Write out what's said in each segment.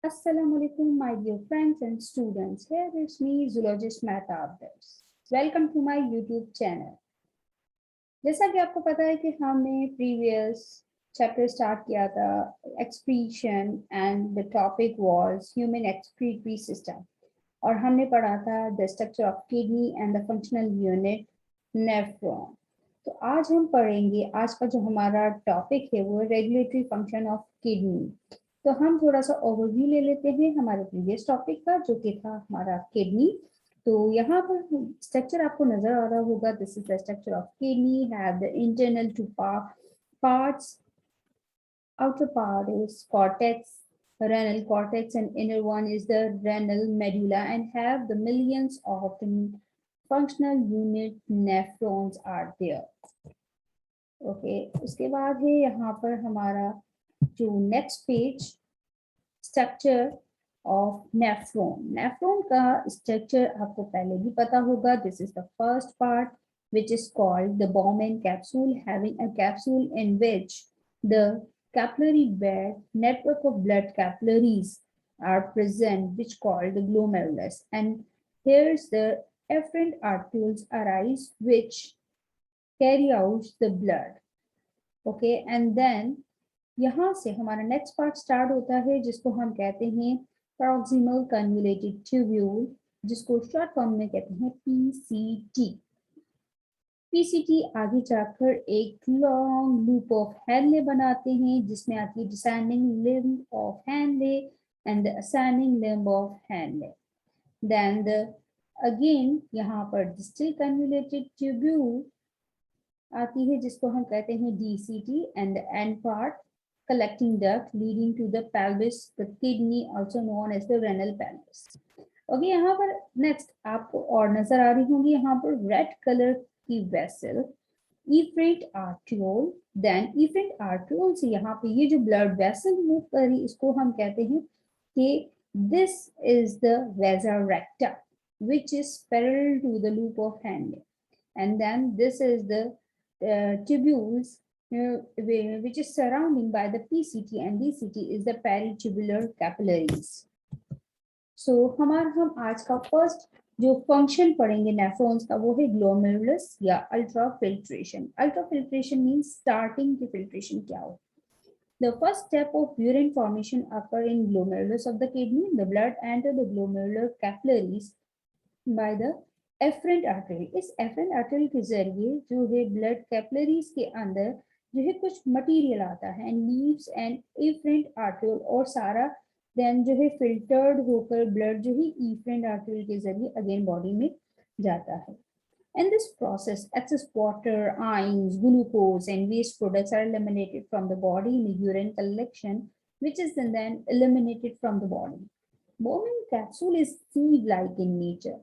Assalamu alaikum, my dear friends and students. Here is me, zoologist Mehtab Dars. Welcome to my YouTube channel. जैसा कि आपको पता है कि हमने प्रीवियस चैप्टर स्टार्ट किया था excretion and the topic was human excretory system और हमने पढ़ा था the structure of kidney and the functional unit nephron. तो आज हम पढ़ेंगे, आज का जो हमारा टॉपिक है वो रेगुलेटरी फंक्शन ऑफ किडनी। तो हम थोड़ा सा ओवरव्यू ले लेते हैं हमारे प्रीवियस टॉपिक का जो कि था हमारा किडनी। तो यहाँ पर स्ट्रक्चर आपको नजर आ रहा होगा, this is the structure of kidney, have the internal two parts, outer part is cortex, renal cortex, and inner one is the renal medulla, and have the millions of the functional unit nephrons are there. Okay उसके बाद है यहाँ पर हमारा जो next page, structure of nephron. Nephron का structure आपको पहले भी पता होगा, this is the first part which is called the Bowman capsule, having a capsule in which the capillary bed network of blood capillaries are present, which called the glomerulus, and here's the efferent arterioles arise which carry out the blood. Okay, and then यहाँ से हमारा next part start होता है जिसको हम कहते हैं proximal convoluted tubule, जिसको शॉर्ट फॉर्म में कहते हैं पीसीटी। पीसीटी आगे जाकर एक लॉन्ग लूप ऑफ हैनले बनाते हैं जिसमें आती है descending limb of Henle and the ascending limb of Henle. Then the again यहाँ पर डिस्टल कन्वोल्यूटेड ट्यूब्यूल आती है जिसको हम कहते हैं DCT, and the end part collecting duct leading to the pelvis, the kidney, also known as the renal pelvis. Okay यहाँ पर नेक्स्ट आपको और नजर आ रही होंगी यहाँ पर रेड कलर की vessel efferent arteriole, then efferent arteriole से यहाँ पे ये जो ब्लड वेसल मूव कर रही इसको हम कहते हैं कि this is the vasa recta which is parallel to the loop of Henle, and then this is the tubules which is surrounding by the PCT, and DCT is the peritubular capillaries. So हम आज का first जो function पढ़ेंगे nephrons का वो है glomerulus या ultrafiltration. Ultrafiltration means starting की फिल्ट्रेशन क्या हो। The first step of urine formation occur in glomerulus of the kidney. The blood enter the glomerular capillaries by the efferent artery. इस efferent artery के जरिए जो है ब्लड कैपिलरीज के अंदर जो है कुछ मटेरियल आता है and leaves and efferent arteriole, और सारा देन जो है फिल्टर्ड होकर ब्लड जो है efferent arteriole के जरिए अगेन बॉडी में जाता है। In this process, excess water, ions, glucose, and waste products are eliminated from the body in the urine collection, which is then eliminated from the body. Bowman capsule is sieve-like in nature.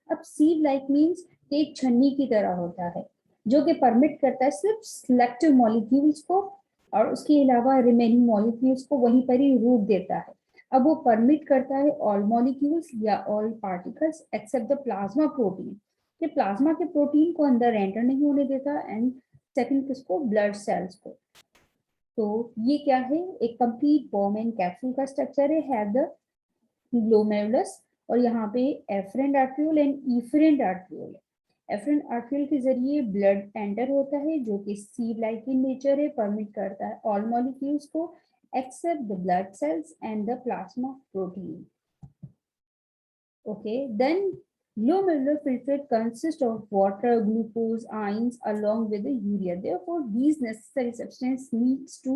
अब सीव like means एक छन्नी की तरह होता है जो कि permit करता है सिर्फ सिलेक्टिव मॉलिक्यूल्स को और उसके अलावा रिमेनिंग मॉलिक्यूल्स को वहीं पर ही रोक देता है। अब वो परमिट करता है ऑल मॉलिक्यूल्स या all particles except the plasma protein, कि प्लाज्मा के प्रोटीन को अंदर एंटर नहीं होने देता, एंड सेकंड किसको, ब्लड सेल्स को। तो ये क्या है, एक कंप्लीट बॉमेन कैप्सूल का स्ट्रक्चर है, हैव द ग्लोमेरुलस, और यहाँ पे afferent arteriole and efferent arteriole है। एफरेंट आर्ट्रियोल के जरिए ब्लड एंटर होता है जो कि सीव लाइक इन नेचर है, परमिट करता है ऑल मॉलिक्यूल्स को except the blood cells and the plasma protein. Okay, then glomerular filtrate consists of water, glucose, ions along with the urea. Therefore, these necessary substance needs to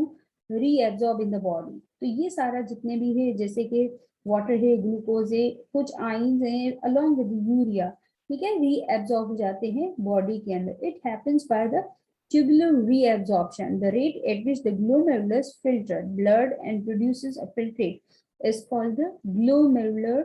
reabsorb in the body. तो ये सारा जितने भी है जैसे कि water है, glucose है, कुछ आइंस है, along with the urea, ठीक है, reabsorb हो जाते हैं बॉडी के अंदर. It happens by the tubular reabsorption. The rate at which the glomerulus filters blood and produces a filtrate is called the glomerular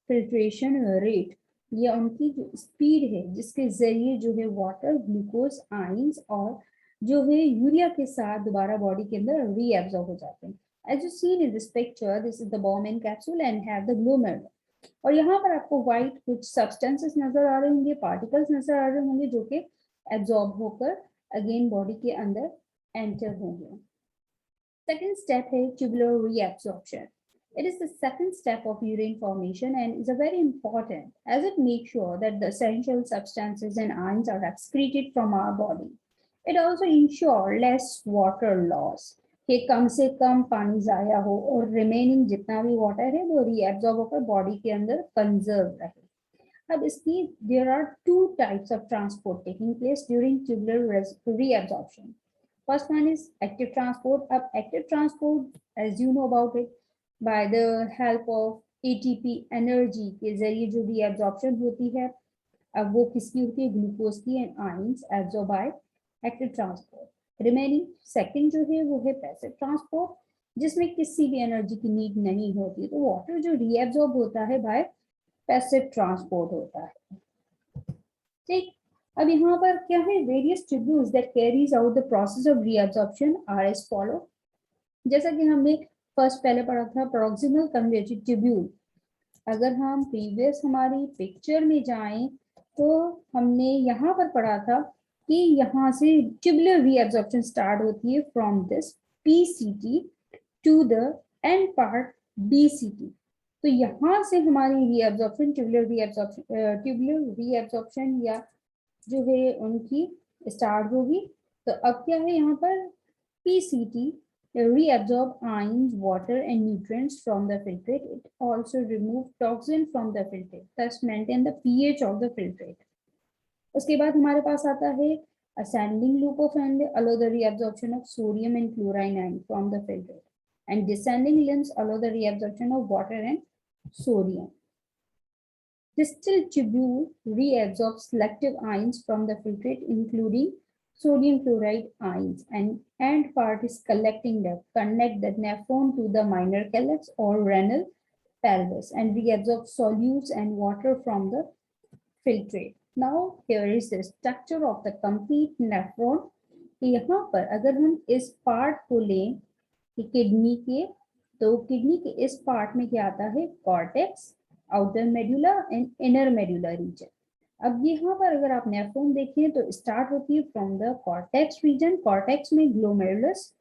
filtration rate. ये उनकी जो स्पीड है जिसके जरिए जो है वाटर, ग्लूकोज, आइंस और जो है यूरिया के साथ दोबारा बॉडी के अंदर रीएब्सॉर्ब हो जाते हैं। As you seen in this picture, this is the Bowman capsule and have the glomerulus. और यहाँ पर आपको व्हाइट कुछ सब्सटेंसेस नजर आ रहे होंगे, पार्टिकल्स नजर आ रहे होंगे जो कि एब्जॉर्ब होकर अगेन बॉडी के अंदर एंटर होंगे। सेकेंड स्टेप है tubular reabsorption. It is the second step of urine formation and is a very important as it makes sure that the essential substances and ions are excreted from our body. It also ensures less water loss कि कम से कम पानी जाया हो और remaining जितना भी water है वो रीएब्जॉर्ब होकर बॉडी के अंदर कंजर्व रहे. अब इसकी there are two types of transport taking place during tubular reabsorption. First one is active transport. Up active transport, as you know about it, by the help of ATP energy के जरिए जो reabsorption होती है, अब वो किसकी होती है, ग्लूकोज की and ions absorb by active transport. Remaining second जो है वो है पैसिव ट्रांसपोर्ट, जिसमें किसी भी एनर्जी की नीड नहीं होती. तो वाटर जो रीएब्जॉर्ब होता है बाय पैसिव ट्रांसपोर्ट होता है. ठीक, अब यहाँ पर क्या है, various tubules that carries out the process of reabsorption are as follow. जैसा कि हमने फर्स्ट पहले पढ़ा था प्रॉक्सिमल कन्वर्जिव ट्यूब्यूल. अगर हम प्रीवियस हमारी पिक्चर में जाएं तो हमने यहाँ पर पढ़ा था कि यहाँ से ट्यूबुलर रीअब्जॉर्प्शन स्टार्ट होती है from this PCT to the end part BCT. तो यहाँ से हमारी रीअब्जॉर्प्शन ट्यूबुलर रीअब्जॉर्प्शन या जो है उनकी स्टार्ट होगी. तो अब क्या है यहाँ पर PCT reabsorb ions, water and nutrients from the filtrate. It also remove toxin from the filtrate, thus maintain the pH of the filtrate. उसके बाद हमारे पास आता है ascending loop of Henle allow the reabsorption of sodium and chlorine ion from the filtrate, and descending limbs allow the reabsorption of water and sodium. Distal tubule reabsorbs selective ions from the filtrate, including sodium chloride ions, and end part is collecting duct. Connect the nephron to the minor calyx or renal pelvis and reabsorb solutes and water from the filtrate. Now here is the structure of the complete nephron. यहाँ पर अगर हम इस part को लें कि kidney के, तो किडनी के इस पार्ट में क्या आता है, cortex, outer medulla and inner medulla reason. अब यहाँ पर अगर आप नेफ्रॉन देखें तो स्टार्ट होती है from the cortex region. Cortex में ग्लोमेरुलस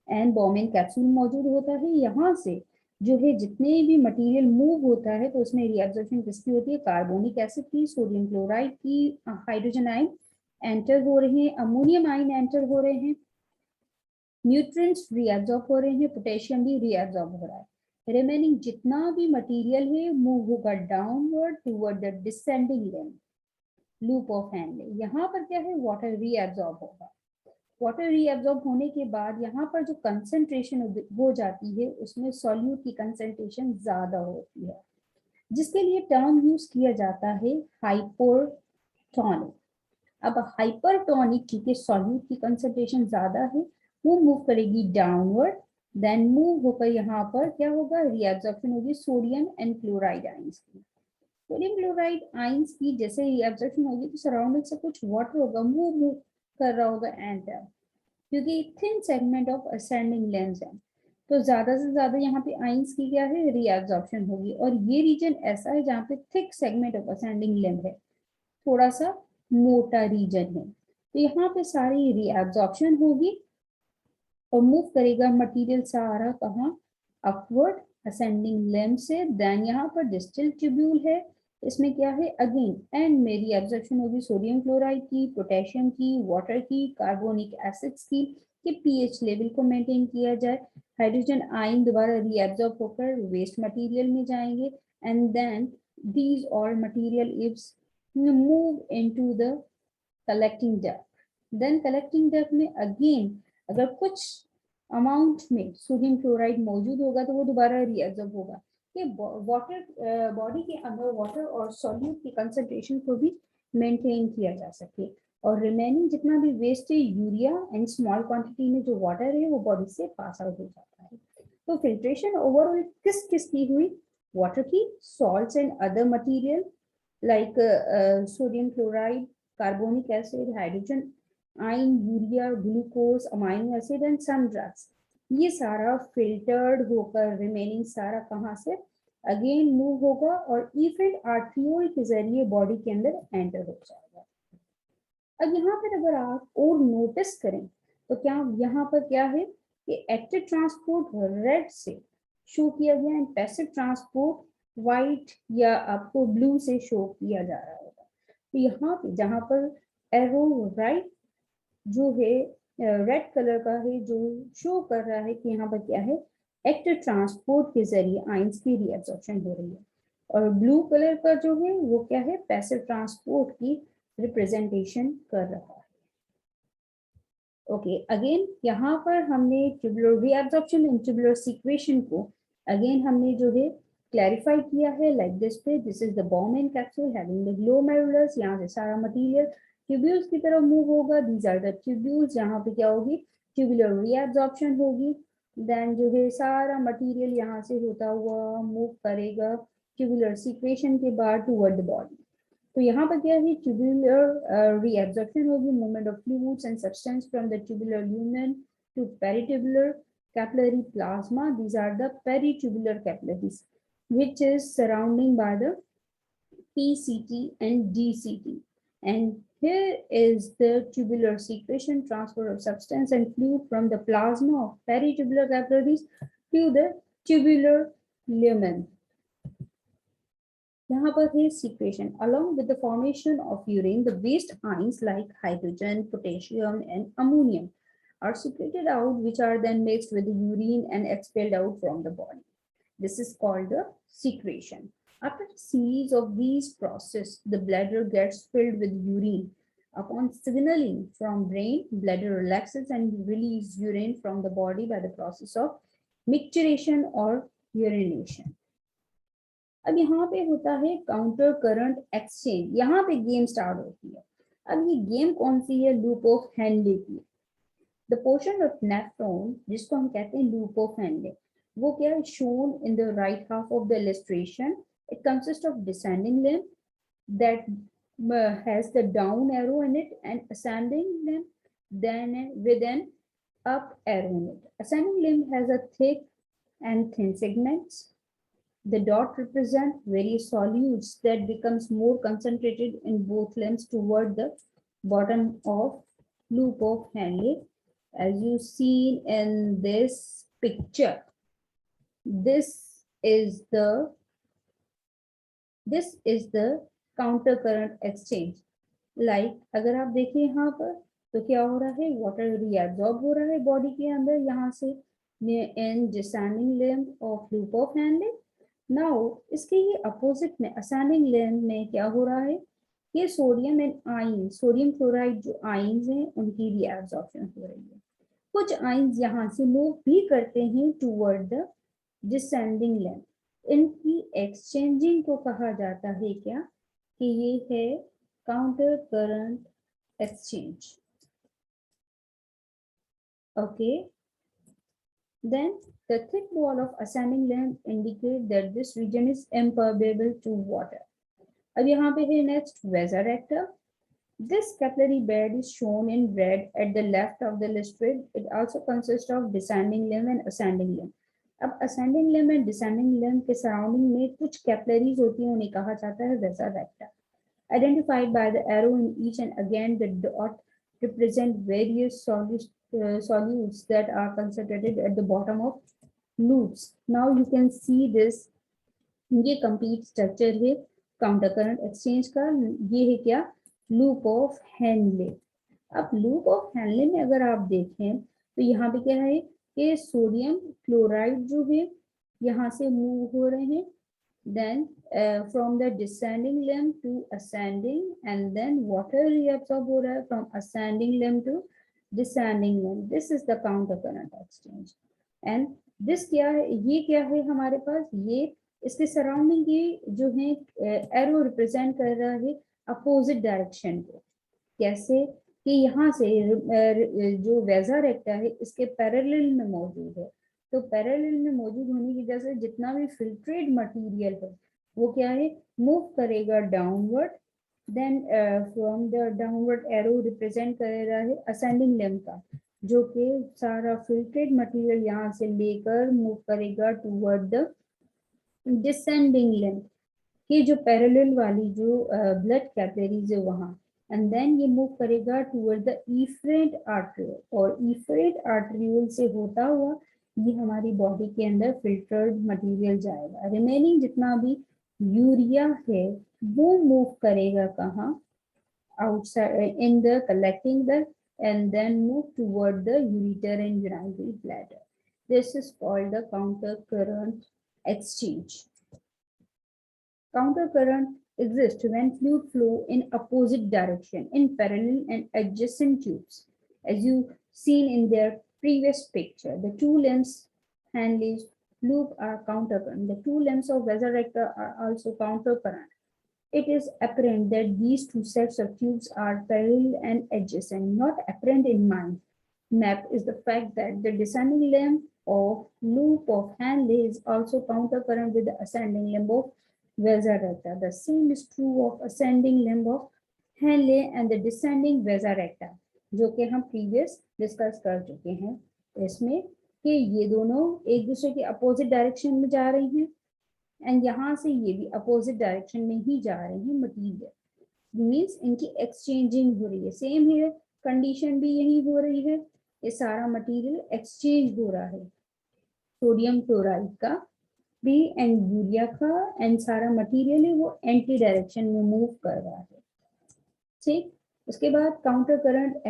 एंड बोमेन कैप्सूल मौजूद होता है. यहाँ से जो है जितने भी मटेरियल मूव होता है तो उसमें रीअब्जॉर्प्शन किसकी होती है, कार्बोनिक एसिड की, सोडियम क्लोराइड की, हाइड्रोजन आयन एंटर हो रहे हैं, अमोनियम आयन एंटर हो रहे हैं, न्यूट्रिएंट्स रीअब्जॉर्ब हो रहे हैं, पोटेशियम भी रीअब्जॉर्ब हो रहा है. रिमेनिंग जितना भी मटेरियल है मूव होगा downward toward the descending limb, loop of handle. यहाँ पर क्या है, वाटर रीअब्जॉर्ब होगा. वाटर रीअब्जॉर्ब होने के बाद यहाँ पर जो कंसंट्रेशन हो जाती है उसमें सॉल्यूट की कंसंट्रेशन ज्यादा होती है, जिसके लिए टर्म यूज किया जाता है हाइपोटोनिक. अब हाइपरटोनिक क्योंकि सॉल्यूट की कंसंट्रेशन ज्यादा है वो मूव करेगी डाउनवर्ड, देन मूव होकर यहाँ पर क्या होगा, रीअब्जॉर्प्शन होगी सोडियम एंड क्लोराइड आयंस की. सोडियम क्लोराइड आयंस की जैसे रीअब्जॉर्प्शन होगी तो सराउंडिंग से कुछ वाटर होगा, वो मूव कर रहा होगा एंटर, क्योंकि thin segment of ascending lens है तो ज्यादा से ज्यादा यहाँ पे आयंस की क्या है, रीअब्जॉर्प्शन होगी. और ये रीजन ऐसा है जहाँ पे thick segment of ascending limb है, थोड़ा सा मोटा रीजन है. तो यहाँ पे सारी रीअब्जॉर्प्शन होगी और मूव करेगा मटेरियल सारा कहाँ, अपवर्ड असेंडिंग लिम्ब से. देन यहाँ पर डिस्टल ट्यूब्यूल है, इसमें क्या है, अगेन एंड में रीअब्जॉर्प्शन होगी सोडियम क्लोराइड की, पोटेशियम की, वाटर की, कार्बोनिक एसिड्स की, कि पीएच लेवल को मेंटेन किया जाए. हाइड्रोजन आयन दोबारा रीअब्जॉर्ब होकर वेस्ट मटेरियल में जाएंगे and then these all material is move into the collecting duct. Then collecting duct में again अगर कुछ अमाउंट में सोडियम क्लोराइड मौजूद होगा तो वो दोबारा रीअब्जॉर्ब होगा. कि वाटर बॉडी के अंदर वाटर और सॉल्यूट की कंसंट्रेशन को भी मेंटेन किया जा सके. और रिमेनिंग जितना भी वेस्ट है यूरिया एंड स्मॉल क्वांटिटी में जो वाटर है वो बॉडी से पास आउट हो जाता है. तो फिल्ट्रेशन ओवरऑल किस किस की हुई, वाटर की, salts and other material like sodium chloride, carbonic acid, hydrogen ion, urea, glucose, amino acid and some drugs, ये सारा फिल्टर्ड होकर रिमेनिंग सारा कहाँ से अगेन मूव होगा और इफेंट आर्ट्रियोल के जरिए बॉडी के अंदर एंटर हो जाएगा. अब यहाँ पर अगर आप और नोटिस करें तो क्या यहाँ पर क्या है कि एक्टिव ट्रांसपोर्ट रेड से शो किया गया, एंड पैसिव ट्रांसपोर्ट वाइट या आपको ब्लू से शो किया जा रहा होगा। तो यहाँ पे जहाँ पर एरो राइट जो है रेड कलर का है, जो शो कर रहा है कि यहाँ पर क्या है, एक्टिव ट्रांसपोर्ट के जरिए आयंस की रीअब्जॉर्प्शन हो रही है, और ब्लू कलर का जो है वो क्या है, पैसिव ट्रांसपोर्ट की रिप्रेजेंटेशन कर रहा है। ओके, अगेन यहाँ पर हमने tubular reabsorption and tubular secretion को अगेन हमने जो है क्लैरिफाई किया है लाइक दिस पे, this is the bomb capsule having the glomerulus, यहाँ से सारा मटेरियल ट्यूब्यूल्स की तरफ मूव होगा, दीज आर द ट्यूब्यूल्स, यहाँ पे क्या होगी, ट्यूबुलर रीअब्जॉर्प्शन होगी, देन जो है सारा मटेरियल यहाँ से होता हुआ मूव करेगा ट्यूबुलर सीक्रेशन के बाद टुवर्ड द बॉडी। तो यहाँ पर क्या है, ट्यूबुलर रीअब्जॉर्प्शन होगी, movement of fluids and substance from the tubular lumen to peritubular capillary plasma. These are the peritubular capillaries which is surrounding by the PCT and DCT, and here is the tubular secretion, transfer of substance and fluid from the plasma of peritubular capillaries to the tubular lumen. यहाँ पर है secretion. Along with the formation of urine, the waste ions like hydrogen, potassium and ammonium are secreted out, which are then mixed with the urine and expelled out from the body. This is called the secretion. After a series of these processes, the bladder gets filled with urine. Upon signaling from brain, bladder relaxes and releases urine from the body by the process of micturition or urination. अब यहाँ पे होता है counter current exchange, यहाँ पे game start होती है। अब ये गेम कौन सी है, लूप ऑफ हेनले की। द पोर्शन ऑफ नेफ्रॉन जिसको हम कहते हैं लूप ऑफ हेनले, वो क्या है, shown in the right half of the illustration. It consist of descending limb that has the down arrow in it, and ascending limb then with an up arrow in it. Ascending limb has a thick and thin segments. The dot represent various solutes that becomes more concentrated in both limbs toward the bottom of loop of Henle, as you see in this picture. This is the counter current exchange. Like अगर आप देखिए यहाँ पर तो क्या हो रहा है, वाटर रीअब्सॉर्ब हो रहा है बॉडी के अंदर यहाँ से in descending limb of loop of Henle. Now इसके ये अपोजिट में असेंडिंग लिम्ब में क्या हो रहा है, ये sodium and ion, sodium chloride जो आयन्स हैं उनकी रीअब्सॉर्प्शन हो रही है। कुछ आयन्स यहाँ से मूव भी करते हैं टुवर्ड द डिसेंडिंग लिम्ब। इनकी एक्सचेंजिंग को कहा जाता है क्या, कि ये है counter current exchange. Okay, then the thick wall of ascending limb indicate that this region is impermeable to water. अब यहाँ पे है next vasa recta. This capillary bed is shown in red at the left of the listrid. It also consists of descending limb and ascending limb. अब ascending limb and descending limb के surrounding में कुछ capillaries होती हैं, उन्हें कहा जाता है vasa recta. Identified by the arrow in each, and again the dot represent various solutes that are concentrated at the bottom of loops. Now you can see this, ये complete structure है counter current exchange का। ये है क्या, loop of Henle. अब loop of Henle में अगर आप देखें तो यहाँ पे क्या है कि सोडियम क्लोराइड जो है यहाँ से मूव हो रहे हैं, then from the descending limb to ascending, and then water reabsorb हो रहा है from ascending limb to descending limb. This is the counter current exchange. And this क्या है, ये क्या है हमारे पास, ये इसके सराउंडिंग की जो है एरो रिप्रेजेंट कर रहा है अपोजिट डायरेक्शन को। कैसे कि यहाँ से जो वेजा रेक्टा है इसके पैरेलल में मौजूद है, तो पैरेलल में मौजूद होने की वजह से जितना भी फिल्ट्रेट मटेरियल है वो क्या है, मूव करेगा downward. Then from the downward arrow represent कर रहा है असेंडिंग लिम्ब का, जो कि सारा फिल्ट्रेट मटेरियल यहाँ से लेकर मूव करेगा टुवर्ड द डिसेंडिंग लिम्ब की जो पैरेलल वाली जो ब्लड कैपिलरीज है वहाँ, एंड देन ये मूव करेगा टुवर्ड द इफरेंट आर्टरियोल, और इफरेंट आर्टरियोल से होता हुआ ये हमारी बॉडी के अंदर फिल्टर्ड मटेरियल जाएगा। रिमेनिंग जितना भी यूरिया है वो मूव करेगा कहाँ, outside in the collecting the and then move toward the ureter and urinary bladder. This is called the counter current exchange. Counter current exists when fluid flow in opposite direction in parallel and adjacent tubes. As you seen in their previous picture, the two limbs Henle's loop are counter current. The two limbs of vasa recta are also counter current. It is apparent that these two sets of tubes are parallel and adjacent. Not apparent in mind map is the fact that the descending limb of loop of Henle is also countercurrent with the ascending limb of vasa recta. The same is true of ascending limb of Henle and the descending vasa recta, जो कि हम previous discuss कर चुके हैं इसमें कि ये दोनों एक दूसरे के अपोजिट डायरेक्शन में जा रही हैं एंड यहाँ से ये भी अपोजिट डायरेक्शन में ही जा रहे हैं मटीरियल, मीन्स इनकी एक्सचेंजिंग हो रही है। सेम है कंडीशन भी यही हो रही है, ये सारा मटेरियल एक्सचेंज हो रहा है, सोडियम क्लोराइड का भी एंड यूरिया का, एंड सारा मटेरियल है वो एंटी डायरेक्शन में मूव कर रहा है। ठीक, उसके बाद counter current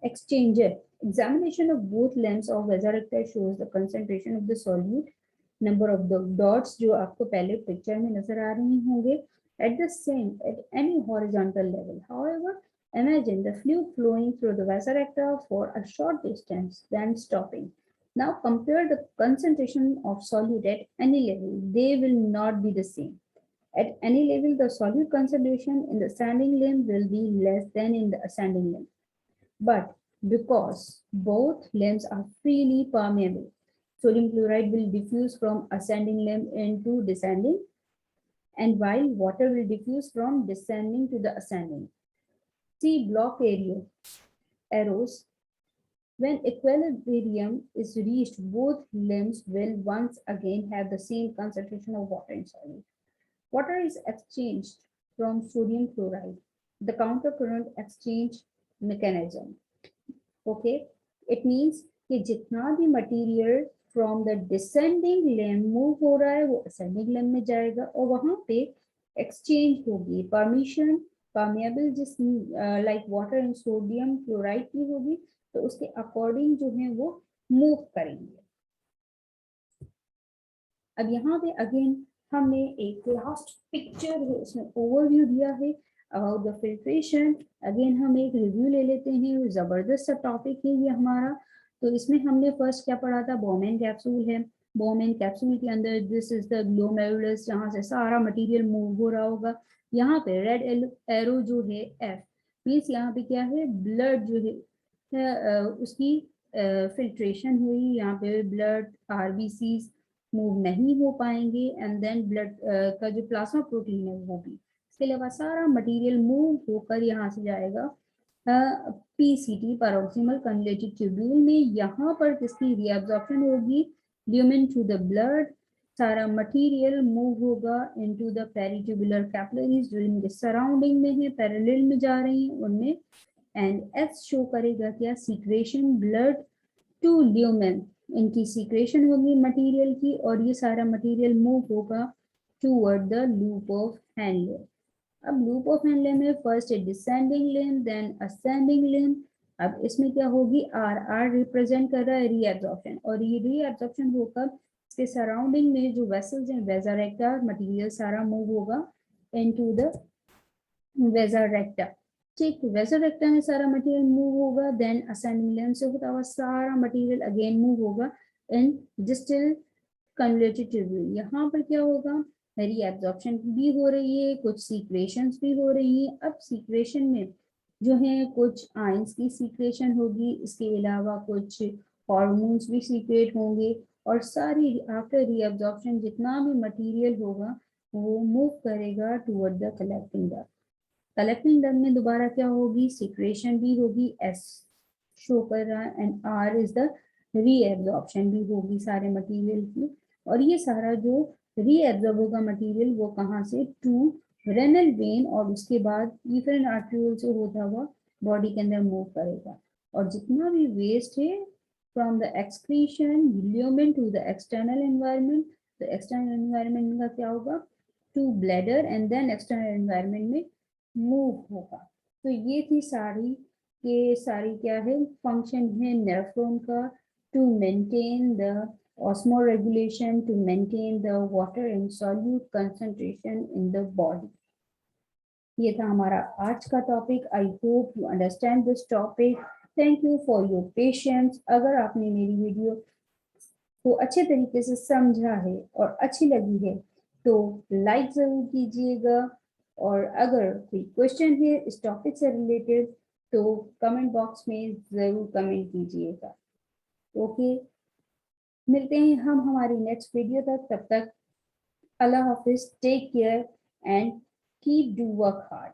exchanger examination of both lens of vasa recta shows the concentration of the solute, number of the dots जो आपको पहले पिक्चर में नजर आ रही होंगे at the same at any horizontal level. However, imagine the fluid flowing through the vasa recta for a short distance then stopping. Now compare the concentration of solute at any level. They will not be the same. At any level, the solute concentration in the ascending limb will be less than in the ascending limb. But because both limbs are freely permeable, sodium chloride will diffuse from ascending limb into descending, and while water will diffuse from descending to the ascending. See block arrows. When equilibrium is reached, both limbs will once again have the same concentration of water in solute. Water is exchanged from sodium chloride. The counter current exchange mechanism. Okay, it means कि जितना भी material from the descending limb move हो रहा है वो ascending limb में जाएगा और वहां पे एक्सचेंज होगी, परमिशन परमिएबल जिस like water and sodium chloride की होगी, तो उसके अकॉर्डिंग जो है वो मूव करेंगे। अब यहाँ पे अगेन हमने एक लास्ट पिक्चर है उसमें ओवरव्यू दिया है अबाउट द फिल्ट्रेशन। अगेन हम एक रिव्यू ले लेते हैं, जबरदस्त सा टॉपिक है ये हमारा। तो इसमें हमने फर्स्ट क्या पढ़ा था, बोमेन कैप्सूल है। बोमेन कैप्सूल के अंदर दिस इज द ग्लोमेरुलस, जहाँ से सारा मटेरियल मूव हो रहा होगा। यहाँ पे रेड एरो जो है एफ मीन्स यहाँ पे क्या है, ब्लड जो है उसकी फिल्ट्रेशन हुई, यहाँ पे ब्लड आरबीसीज मूव नहीं हो पाएंगे एंड देन ब्लड का जो प्लाज्मा प्रोटीन है वो भी। इसके अलावा सारा मटेरियल मूव होकर यहाँ से जाएगा पीसीटी पैरोक्सिमल कन्जुलेटेड ट्यूब्यूल में। यहाँ पर किसकी रीअब्जॉर्प्शन होगी, ल्यूमेन टू द ब्लड। सारा मटेरियल मूव होगा इनटू द पेरिट्यूबुलर कैपिलरीज जो इनके सराउंडिंग में है, पैरेलल में जा रही हैं उनमें। एंड एस शो करेगा क्या, सीक्रेशन ब्लड टू ल्यूमेन, इनकी सीक्रेशन होगी मटेरियल की और ये सारा मटेरियल मूव होगा toward the loop of Henle. अब लूप ऑफ हैंडले में फर्स्ट है descending limb then ascending limb. अब इसमें क्या होगी, आर आर रिप्रेजेंट कर रहा है रीअब्जॉर्प्शन, और ये रीअब्जॉर्प्शन होकर इसके सराउंडिंग में जो वेसल्स हैं वसा रेक्टा, मटेरियल सारा मूव होगा इनटू द वसा रेक्टा। ठीक, वसा रेक्टा में सारा मटेरियल मूव होगा, देन असेंडिंग लिम्ब से होता हुआ सारा मटेरियल अगेन मूव होगा इन डिस्टल कन्जुलेटेड ट्यूब्यूल। यहाँ पर क्या होगा, रीअब्जॉर्प्शन भी हो रही है, कुछ सीक्रेशंस भी हो रही है। अब सीक्रेशन में जो है कुछ आयंस की सीक्रेशन होगी, इसके अलावा कुछ हार्मोन्स भी सीक्रेट होंगे और सारी आफ्टर रीअब्जॉर्प्शन जितना भी मटेरियल होगा वो मूव करेगा toward the collecting duct. Collecting duct में दोबारा क्या होगी, सीक्रेशन भी होगी, एस शो कर रहा है, and R is the reabsorption भी होगी सारे मटेरियल की। और ये सारा जो रीअब्जॉर्ब होगा मटेरियल वो कहाँ से, टू रेनल वेन और उसके बाद इफेरेंट आर्टरियोल से होता हुआ बॉडी के अंदर मूव करेगा। और जितना भी वेस्ट है from the excretion lumen to the external environment. तो एक्सटर्नल एनवायरनमेंट का क्या होगा, to bladder and then external environment में मूव होगा। तो ये थी सारी के सारी क्या है, फंक्शन है नेफ्रॉन का, to maintain the osmoregulation, to maintain the water and solute concentration in the body। ये था हमारा आज का topic. I hope you understand this topic. Thank you for your patience. अगर आपने मेरी वीडियो को अच्छे तरीके से समझा है और अच्छी लगी है तो लाइक जरूर कीजिएगा, और अगर कोई क्वेश्चन है इस टॉपिक से रिलेटेड तो कमेंट बॉक्स में जरूर कमेंट कीजिएगा। ओके, मिलते हैं हम हमारी नेक्स्ट वीडियो तक। तब तक अल्लाह हाफिज, take care and keep do work hard.